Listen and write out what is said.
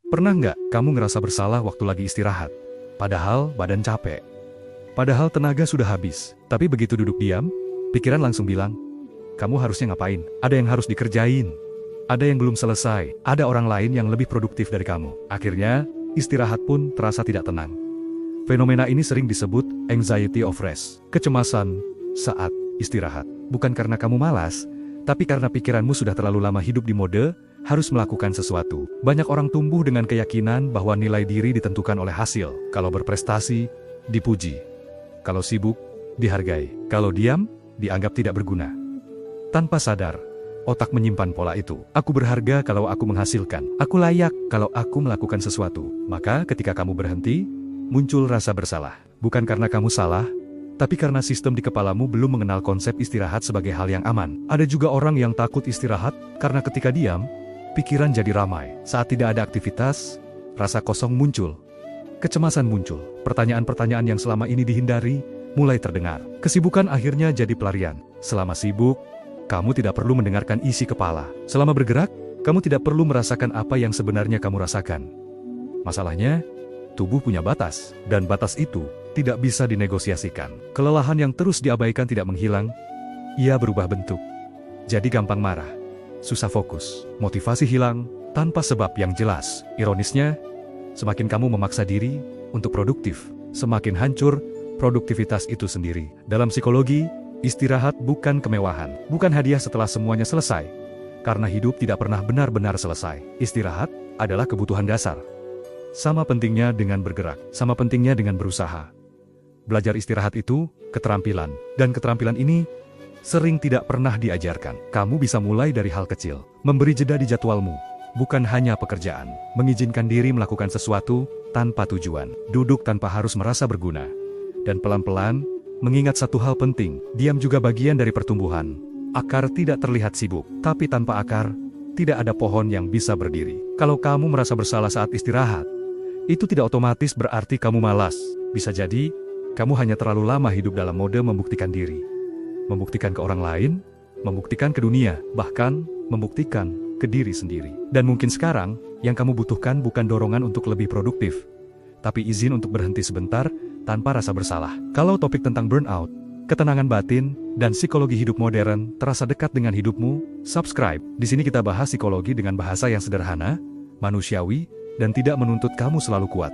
Pernah nggak kamu ngerasa bersalah waktu lagi istirahat? Padahal badan capek. Padahal tenaga sudah habis. Tapi begitu duduk diam, pikiran langsung bilang, kamu harusnya ngapain? Ada yang harus dikerjain. Ada yang belum selesai. Ada orang lain yang lebih produktif dari kamu. Akhirnya, istirahat pun terasa tidak tenang. Fenomena ini sering disebut anxiety of rest. Kecemasan saat istirahat. Bukan karena kamu malas, tapi karena pikiranmu sudah terlalu lama hidup di mode harus melakukan sesuatu. Banyak orang tumbuh dengan keyakinan bahwa nilai diri ditentukan oleh hasil. Kalau berprestasi, dipuji. Kalau sibuk, dihargai. Kalau diam, dianggap tidak berguna. Tanpa sadar, otak menyimpan pola itu. Aku berharga kalau aku menghasilkan. Aku layak kalau aku melakukan sesuatu. Maka ketika kamu berhenti, muncul rasa bersalah. Bukan karena kamu salah, tapi karena sistem di kepalamu belum mengenal konsep istirahat sebagai hal yang aman. Ada juga orang yang takut istirahat karena ketika diam, pikiran jadi ramai. Saat tidak ada aktivitas, rasa kosong muncul. Kecemasan muncul. Pertanyaan-pertanyaan yang selama ini dihindari mulai terdengar. Kesibukan akhirnya jadi pelarian. Selama sibuk, kamu tidak perlu mendengarkan isi kepala. Selama bergerak, kamu tidak perlu merasakan apa yang sebenarnya kamu rasakan. Masalahnya, tubuh punya batas, dan batas itu tidak bisa dinegosiasikan. Kelelahan yang terus diabaikan tidak menghilang, ia berubah bentuk. Jadi gampang marah, susah fokus, motivasi hilang tanpa sebab yang jelas. Ironisnya, semakin kamu memaksa diri untuk produktif, semakin hancur produktivitas itu sendiri. Dalam psikologi, istirahat bukan kemewahan, bukan hadiah setelah semuanya selesai. Karena hidup tidak pernah benar-benar selesai. Istirahat adalah kebutuhan dasar. Sama pentingnya dengan bergerak, sama pentingnya dengan berusaha. Belajar istirahat itu keterampilan, dan keterampilan ini sering tidak pernah diajarkan. Kamu bisa mulai dari hal kecil, memberi jeda di jadwalmu, bukan hanya pekerjaan, mengizinkan diri melakukan sesuatu tanpa tujuan, duduk tanpa harus merasa berguna, dan pelan-pelan mengingat satu hal penting, diam juga bagian dari pertumbuhan. Akar tidak terlihat sibuk, tapi tanpa akar, tidak ada pohon yang bisa berdiri. Kalau kamu merasa bersalah saat istirahat, itu tidak otomatis berarti kamu malas. Bisa jadi, kamu hanya terlalu lama hidup dalam mode membuktikan diri. Membuktikan ke orang lain, membuktikan ke dunia, bahkan membuktikan ke diri sendiri. Dan mungkin sekarang, yang kamu butuhkan bukan dorongan untuk lebih produktif, tapi izin untuk berhenti sebentar tanpa rasa bersalah. Kalau topik tentang burnout, ketenangan batin, dan psikologi hidup modern terasa dekat dengan hidupmu, subscribe. Di sini kita bahas psikologi dengan bahasa yang sederhana, manusiawi, dan tidak menuntut kamu selalu kuat.